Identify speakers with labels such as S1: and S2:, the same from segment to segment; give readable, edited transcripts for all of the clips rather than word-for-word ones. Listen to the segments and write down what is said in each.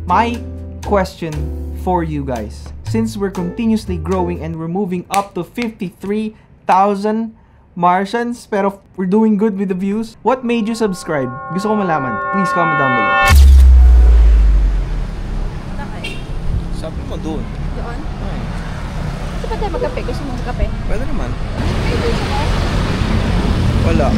S1: My question for you guys, since we're continuously growing and we're moving up to 53,000 Martians, pero we're doing good with the views, what made you subscribe? Gusto ko malaman. Please comment down below.
S2: Sabi mo doon.
S3: Doon? Gusto pa tayo magkape? Gusto mo magkape?
S2: Pwede naman.
S3: May gusto mo?
S2: Wala.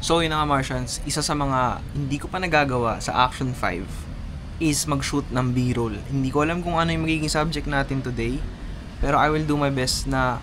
S2: So yun nga Martians, isa sa mga hindi ko pa nagagawa sa Action 5 is mag-shoot ng B-roll. Hindi ko alam kung ano yung magiging subject natin today, pero I will do my best na...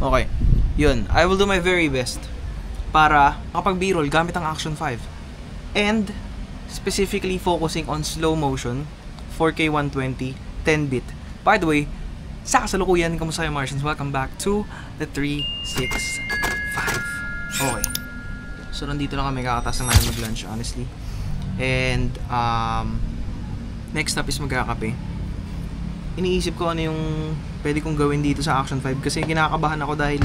S2: Okay, yun. I will do my very best para makapag B-roll gamit ang Action 5. And specifically focusing on slow motion, 4K 120, 10-bit. By the way, sa kasalukuyan, kamusta kayo Martians? Welcome back to the 365. Okay. So, nandito lang kami, kakatas na namin mag-lunch, honestly. And, next step is magkakape. Iniisip ko ano yung pwede kong gawin dito sa Action 5 kasi kinakabahan ako dahil,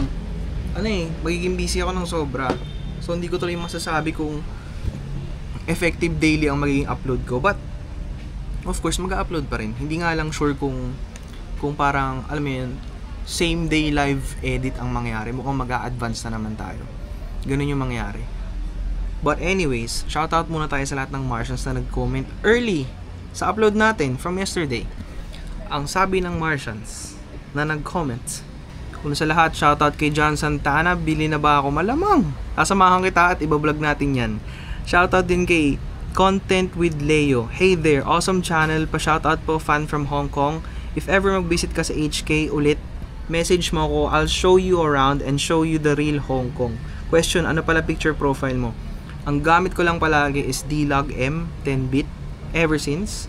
S2: magiging busy ako ng sobra. So, hindi ko tuloy masasabi kung effective daily ang magiging upload ko. But, of course, mag-upload pa rin. Hindi nga lang sure kung parang, alam mo yun, same day live edit ang mangyari. Mukhang mag-a-advance na naman tayo. Ganun yung mangyari. But anyways, shoutout muna tayo sa lahat ng Martians na nag-comment early sa upload natin from yesterday. Ang sabi ng Martians na nag-comment, kung sa lahat, shoutout kay John Santana, bili na ba ako? Malamang! Sasamahan kita at ibablog natin yan. Shoutout din kay Content with Leo. Hey there, awesome channel. Pa-shoutout po, fan from Hong Kong. If ever mag-visit ka sa HK ulit, message mo ko, I'll show you around and show you the real Hong Kong. Question, ano pala picture profile mo? Ang gamit ko lang palagi is D-Log M 10-bit ever since.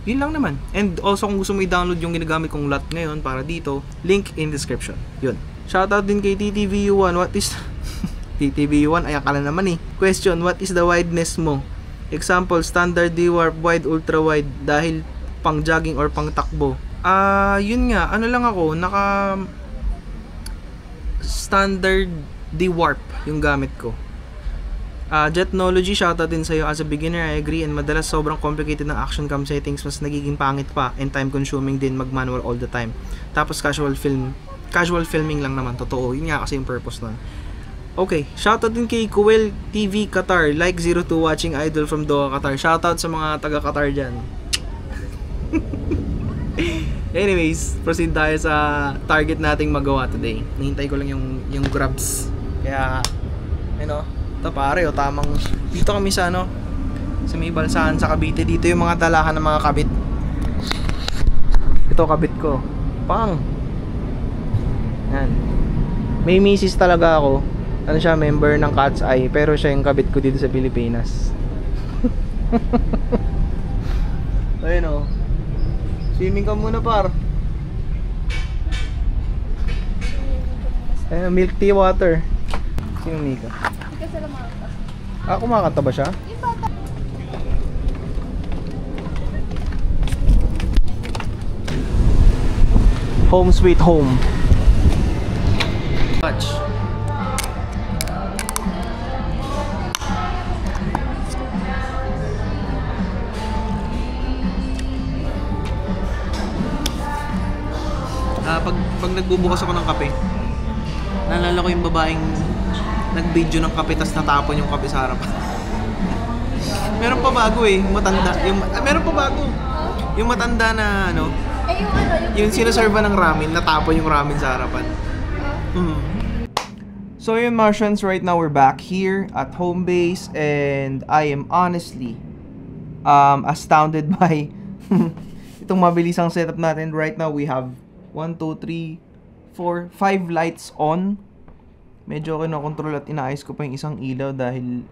S2: Yun lang naman. And also kung gusto mo i-download yung ginagamit kong lot ngayon para dito, link in description. Yun. Shoutout din kay TTVU1. What is TTVU1? Ay akala naman eh. Question, what is the wideness mo? Example, standard D-Warp, wide, ultra wide dahil pang jogging or pang takbo. Yun nga, ano lang ako, naka standard D-Warp yung gamit ko. Jetnology, shoutout din sa'yo. As a beginner, I agree, and madalas sobrang complicated ng action cam settings, mas nagiging pangit pa and time consuming din mag-manual all the time. Tapos casual filming lang naman, totoo. Yun nga kasi yung purpose nun. Okay, shoutout din kay Kuel TV Qatar, like 02 watching idol from Doha, Qatar. Shoutout sa mga taga Qatar dyan. Anyways, proceed tayo sa target nating magawa today. Nihintay ko lang yung grabs. Kaya, ito pare, tamang dito kami sa sa may balsahan sa Cavite. Dito yung mga dalahan ng mga kabit. Ito kabit ko. Pang. Yan. May misis talaga ako. Ano siya, member ng Cat's Eye, pero siya yung kabit ko dito sa Pilipinas. Ayun swimming ka muna par. Ayun, milk tea water. Sino Mika? Kumakanta ba siya? Home sweet home. Touch. Pag nagbubukas ako ng kape, naalala ko yung babaeng nag-video ng kape tas natapon yung kape sa harapan. Meron pa bago matanda. Meron pa bago. Yung matanda na yung sinaserva ng ramen, natapon yung ramen sa harapan.
S1: So yun Martians, right now we're back here at home base and I am honestly astounded by itong mabilisang setup natin. Right now we have 1, 2, 3, 4, 5 lights on. Medyo kinokontrol at inaayos ko pa yung isang ilaw dahil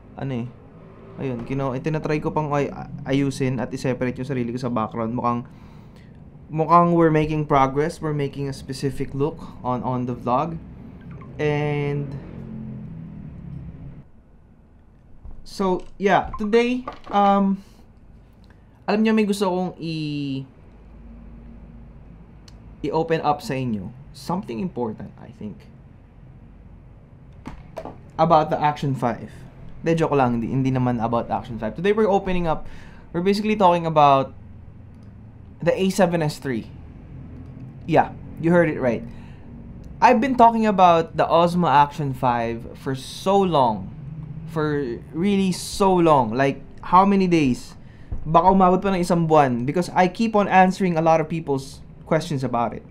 S1: ayun, itinatry ko pang ayusin at i-separate yung sarili ko sa background. Mukhang we're making progress. We're making a specific look on the vlog. And so yeah, today alam niyo may gusto kong i-open up sa inyo something important, I think, about the Action 5. De, joke lang, hindi naman about Action 5. Today we're basically talking about the A7S III. Yeah, you heard it right. I've been talking about the Osmo Action 5 for so long. For really so long. Like, how many days? Baka umabot pa ng isang buwan. Because I keep on answering a lot of people's questions about it.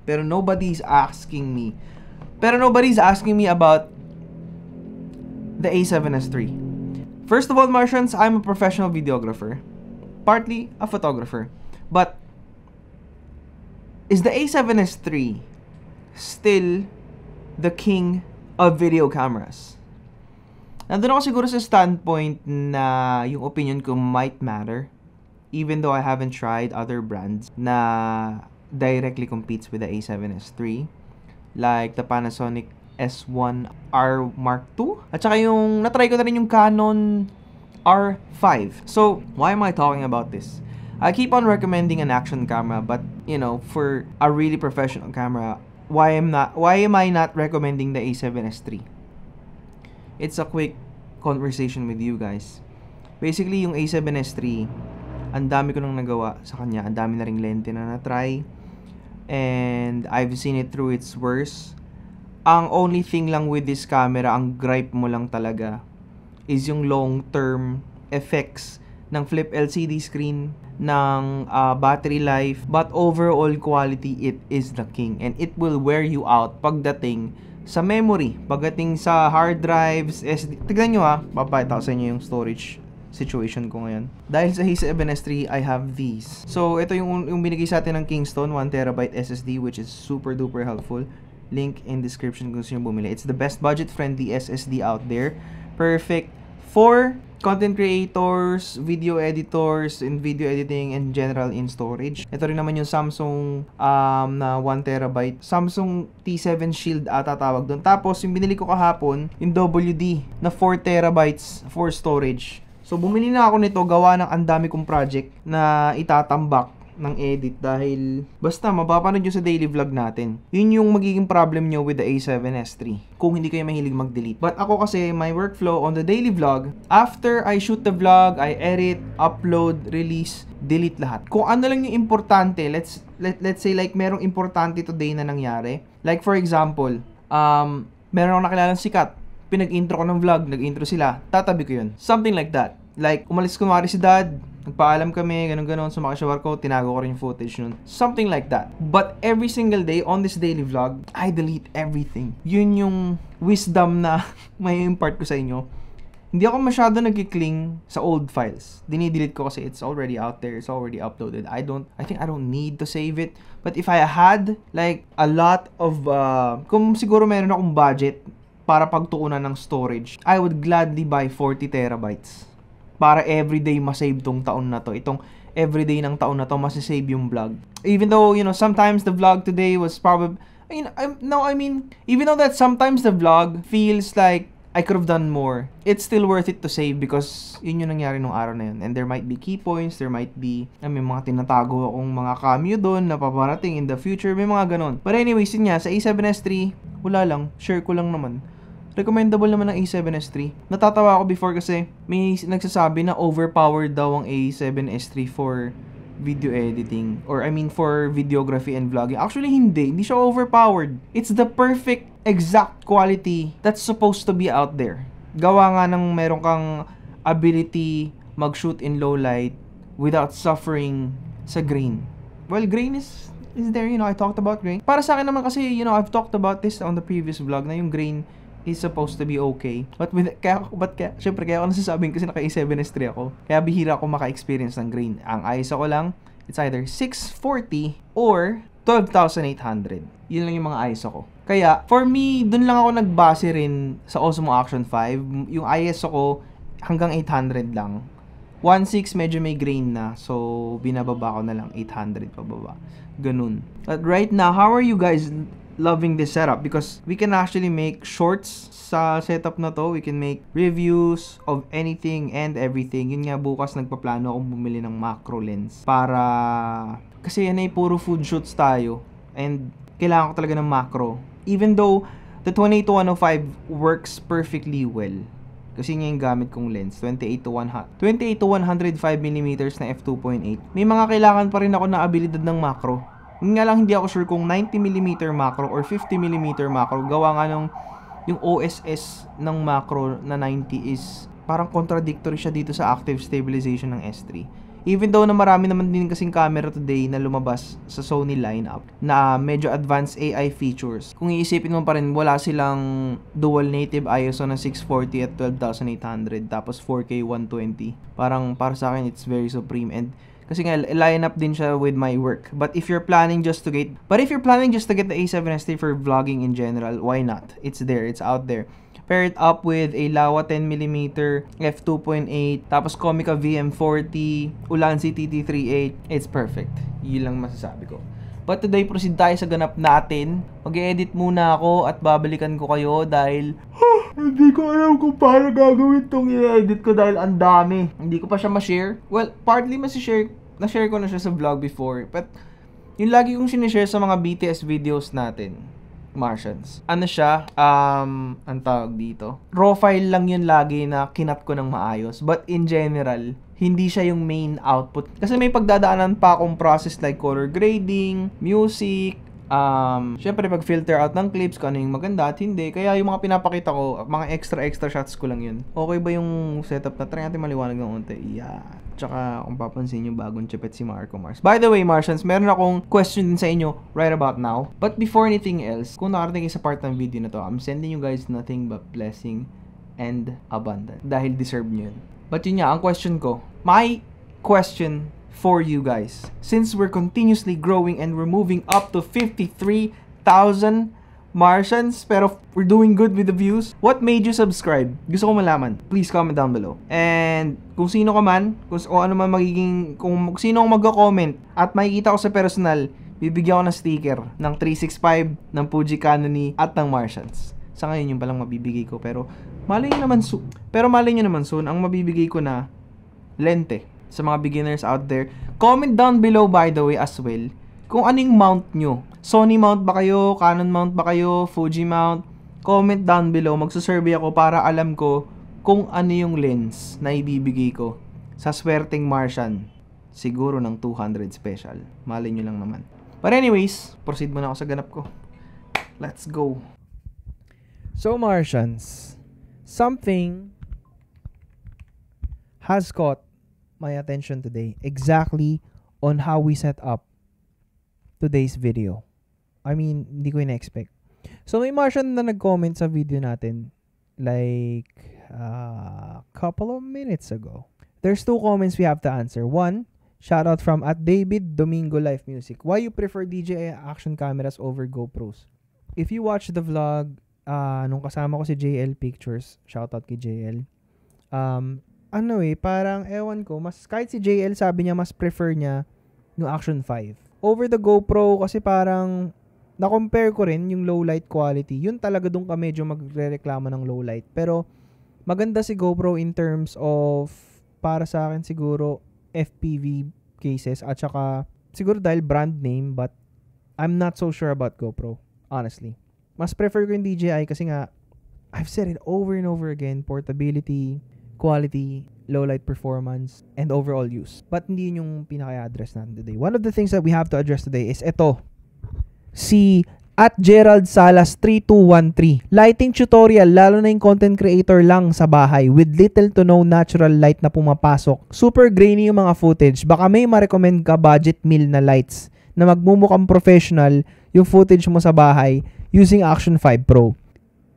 S1: Pero nobody's asking me about the A7S III. First of all, Martians, I'm a professional videographer. Partly a photographer. But is the A7S III still the king of video cameras? Nandun ako siguro sa standpoint na yung opinion ko might matter, even though I haven't tried other brands na directly competes with the A7S III, like the Panasonic S1R Mark II, at saka yung natry ko na rin yung Canon R5. So, why am I talking about this? I keep on recommending an action camera, but you know, for a really professional camera, why am I not recommending the A7S III? It's a quick conversation with you guys. Basically, yung A7S III, ang dami ko nang nagawa sa kanya. Ang dami na ring lente na na-try. And I've seen it through its worst. Ang only thing lang with this camera, ang gripe mo lang talaga, is yung long-term effects ng flip LCD screen, ng battery life, but overall quality, it is the king. And it will wear you out pagdating sa memory, pagdating sa hard drives, SD. Tignan nyo ha, papakita ko sa inyo yung storage situation ko ngayon. Dahil sa A7S III, I have these. So, ito yung binigay sa atin ng Kingston, 1TB SSD, which is super duper helpful. Link in description kung gusto nyo bumili. It's the best budget-friendly SSD out there. Perfect for content creators, video editors, and video editing in general in storage. Ito rin naman yung Samsung na 1TB. Samsung T7 Shield ata tawag doon. Tapos, yung binili ko kahapon, yung WD na 4TB for storage. So, bumili na ako nito, gawa ng andami kong project na itatambak ng edit dahil basta mapapanood nyo sa daily vlog natin. Yun yung magiging problem nyo with the A7S III kung hindi kayo mahilig mag-delete. But ako kasi, my workflow on the daily vlog, after I shoot the vlog, I edit, upload, release, delete lahat. Kung ano lang yung importante, let's say like merong importante today na nangyari. Like for example, meron akong nakilalang sikat, pinag-intro ko ng vlog, nag-intro sila, tatabi ko yun. Something like that. Like, umalis kunwari si dad, nagpaalam kami, ganun-ganon, sumakashower ko, tinago ko rin yung footage nun. Something like that. But every single day, on this daily vlog, I delete everything. Yun yung wisdom na may impart ko sa inyo. Hindi ako masyado nagkikling sa old files. Dinidelete ko kasi it's already out there, it's already uploaded. I think I don't need to save it. But if I had, like, a lot of, kung siguro meron akong budget para pagtuunan ng storage, I would gladly buy 40TB. Para everyday masave tong taon na to. Itong everyday ng taon na to, masasave yung vlog. Even though, you know, sometimes the vlog today was probably... even though that sometimes the vlog feels like I could have done more, it's still worth it to save because yun yung nangyari nung araw na yun. And there might be key points, there might be, may mga tinatago akong mga cameo doon na paparating in the future, may mga ganon. But anyways, yun nga, sa A7S III, wala lang, share ko lang naman. Recommendable naman ng A7S III. Natatawa ako before kasi may nagsasabi na overpowered daw ang A7S III for video editing. Or for videography and vlogging. Actually, hindi. Hindi siya overpowered. It's the perfect, exact quality that's supposed to be out there. Gawa nga ng meron kang ability mag-shoot in low light without suffering sa grain. Well, grain is there, you know, I talked about grain. Para sa akin naman kasi, you know, I've talked about this on the previous vlog na yung grain is supposed to be okay. But syempre, kaya ako nasasabing kasi naka A7S III ako. Kaya bihira ako maka-experience ng grain. Ang ISO ko lang, it's either 640 or 12,800. Yun lang yung mga ISO ko. Kaya, for me, dun lang ako nagbase rin sa Osmo Action 5. Yung ISO ko, hanggang 800 lang. 1.6 medyo may grain na. So, binababa ko na lang 800 pababa. Ganun. But right now, how are you guys loving this setup? Because we can actually make shorts sa setup na to. We can make reviews of anything and everything. Yun nga, bukas nagpaplano akong bumili ng macro lens para Kasi yan ay puro food shoots tayo. And kailangan ko talaga ng macro. Even though the 28-105 works perfectly well. Kasi yun yung gamit kong lens. 28-105 mm na f2.8. May mga kailangan pa rin ako na abilidad ng macro. Yun nga lang hindi ako sure kung 90mm macro or 50mm macro. Gawa nga nung yung OSS ng macro na 90 is parang contradictory siya dito sa active stabilization ng S3. Even though na marami naman din kasing camera today na lumabas sa Sony lineup na medyo advanced AI features. Kung iisipin mo pa rin, wala silang dual native ISO na 640 at 12,800 tapos 4K 120. Parang para sa akin, it's very supreme. And kasi nga, line up din siya with my work. But if you're planning just to get the A7S III for vlogging in general, why not? It's there, it's out there. Pair it up with a Laowa 10mm f2.8, tapos Comica VM40, Ulanzi TT38, it's perfect. Yun lang masasabi ko. But today, proceed tayo sa ganap natin. Mag-edit muna ako at babalikan ko kayo dahil hindi ko alam kung paano gagawin tong i-edit ko dahil ang dami. Hindi ko pa siya ma-share. Well, partly na-share ko na siya sa vlog before. But yung lagi kong sinishare sa mga BTS videos natin, Martians. Ano siya? Ang tawag dito. Raw file lang yun lagi na kinat ko ng maayos. But in general, hindi siya yung main output. Kasi may pagdadaanan pa akong process like color grading, music, syempre pag-filter out ng clips, kung ano yung maganda at hindi. Kaya yung mga pinapakita ko, mga extra shots ko lang yun. Okay ba yung setup na? Try natin maliwanag ng unti. Yeah. Tsaka kung papansin nyo, bagong chipet si Marco Mars. By the way, Martians, meron akong question din sa inyo right about now. But before anything else, kung nakarating kayo sa part ng video na to, I'm sending you guys nothing but blessing and abundance. Dahil deserve nyo yun. But yun nga, ang question ko, my question for you guys, since we're continuously growing and we're moving up to 53,000 Martians, pero we're doing good with the views, what made you subscribe? Gusto ko malaman. Please comment down below. And kung sino ka man, kung ano man magiging, kung sino ang magko-comment at makikita ko sa personal, bibigyan ko ng sticker ng 365, ng Fuji Canoni at ng Martians. Sa ngayon yung palang mabibigay ko, pero malay nyo naman soon ang mabibigay ko na lente sa mga beginners out there. Comment down below, by the way, as well, kung anong mount nyo. Sony mount ba kayo? Canon mount ba kayo? Fuji mount? Comment down below. Magsusurvey ako para alam ko kung ano yung lens na ibibigay ko sa swerteng Martian. Siguro ng 200 special. Malay nyo lang naman. But anyways, proceed muna ako sa ganap ko. Let's go. So Martians, something has caught my attention today. Exactly on how we set up today's video. I mean, hindi ko ina-expect. So, may Martian na nag-comment sa video natin like a couple of minutes ago. There's 2 comments we have to answer. One, shout out from @David Domingo Life Music. Why you prefer DJI action cameras over GoPros? If you watch the vlog, nung kasama ko si JL Pictures, shout out kay JL. Parang ewan ko, kahit si JL sabi niya mas prefer niya yung Action 5 over the GoPro kasi parang na-compare ko rin yung low light quality. Yun talaga doon ka medyo magrereklamo ng low light. Pero maganda si GoPro in terms of, para sa akin siguro, FPV cases. At saka, siguro dahil brand name, but I'm not so sure about GoPro, honestly. Mas prefer ko yung DJI kasi nga, I've said it over and over again, portability, quality, low light performance, and overall use. But hindi yun yung pinaka-address natin today. One of the things that we have to address today is ito. Si @Gerald Salas 3213. Lighting tutorial, lalo na yung content creator lang sa bahay with little to no natural light na pumapasok. Super grainy yung mga footage. Baka may ma-recommend ka budget meal na lights na magmumukhang professional yung footage mo sa bahay using Action 5 Pro.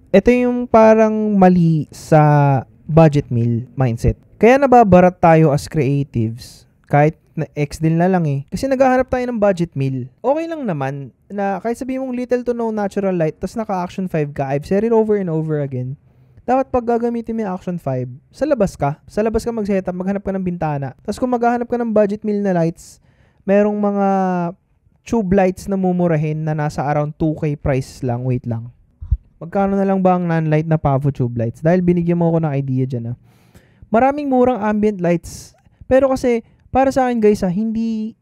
S1: Ito yung parang mali sa budget meal mindset. Kaya nababarat tayo as creatives. Kahit na X din na lang eh. Kasi naghahanap tayo ng budget meal. Okay lang naman na kahit sabihin mong little to no natural light tas naka-Action 5 ka, I've said it over and over again, dapat pag gagamitin mo yung Action 5, sa labas ka mag-setup, maghanap ka ng bintana. Tapos kung maghahanap ka ng budget meal na lights, merong mga tube lights na mumurahin na nasa around 2K price lang. Wait lang. Magkano na lang ba ang non-light na Pavo tube lights? Dahil binigyan mo ako ng idea dyan. Maraming murang ambient lights. Pero kasi, para sa akin guys, hindi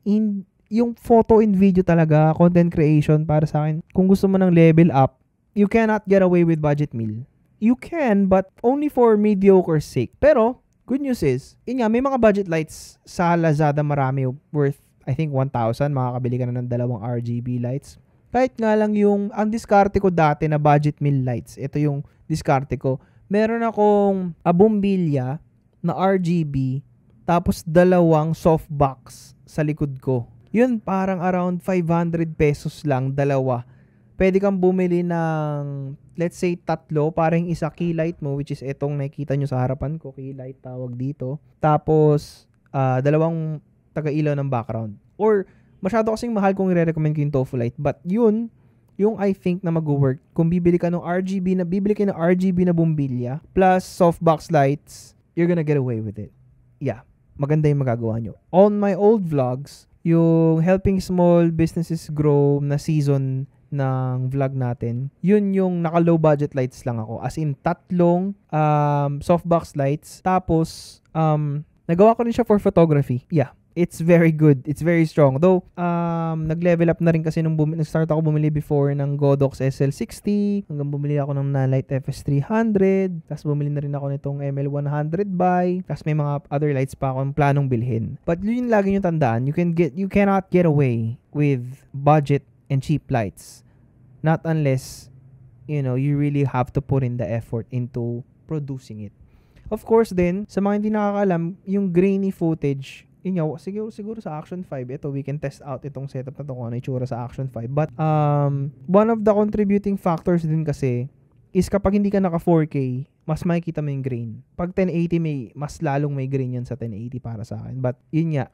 S1: yung photo and video talaga, content creation para sa akin, kung gusto mo ng level up, you cannot get away with budget meal. You can, but only for mediocre sake. Pero, good news is, yun nga, may mga budget lights sa Lazada marami worth, I think, 1,000. Makakabili ka na ng 2 RGB lights. Kahit nga lang yung, ang diskarte ko dati na budget meal lights, ito yung diskarte ko. Meron akong bumbilya na RGB, tapos 2 softbox sa likod ko. Yun, parang around 500 pesos lang, 2. Pwede kang bumili ng, let's say, 3, parang isa key light mo, which is itong nakikita nyo sa harapan ko, key light tawag dito. Tapos, 2 taga-ilaw ng background. Or, masyado kasing mahal kung i-recommend ko yung tofu light. But yun, yung I think na mag-work, kung bibili ka ng RGB na bumbilya, plus softbox lights, you're gonna get away with it. Yeah, maganda yung magagawa nyo. On my old vlogs, yung helping small businesses grow na season ng vlog natin, yun yung naka-low budget lights lang ako. As in, 3 softbox lights. Tapos, nagawa ko rin siya for photography. Yeah. It's very good. It's very strong. Though, nag-level up na rin kasi nung nag-start ako bumili before ng Godox SL60, hanggang bumili ako ng Nanlite FS300, tapos bumili na rin ako nitong ML100 by, tapos may mga other lights pa akong planong bilhin. But yun yung lagi yung tandaan, you cannot get away with budget and cheap lights. Not unless, you really have to put in the effort into producing it. Of course din, sa mga hindi nakakaalam, yung grainy footage, yun nga, siguro sa Action 5, ito, we can test out itong setup na ito kung ano itsura sa Action 5. But, one of the contributing factors din kasi is kapag hindi ka naka 4K, mas makikita mo yung grain. Pag 1080, mas lalong may grain yan sa 1080 para sa akin. But, yun nga,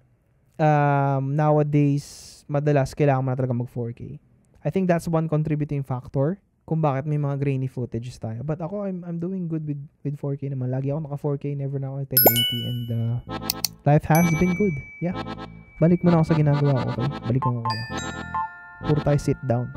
S1: nowadays, madalas kailangan mo na talaga mag 4K. I think that's one contributing factor kung bakit may mga grainy footages tayo. But ako, I'm doing good with 4K naman. Lagi ako naka 4K, never na ako nag 1080, and life has been good. Yeah. Balik mo na ako sa ginagawa ko, okay? Balik ko kayo. Puro tayo sit down.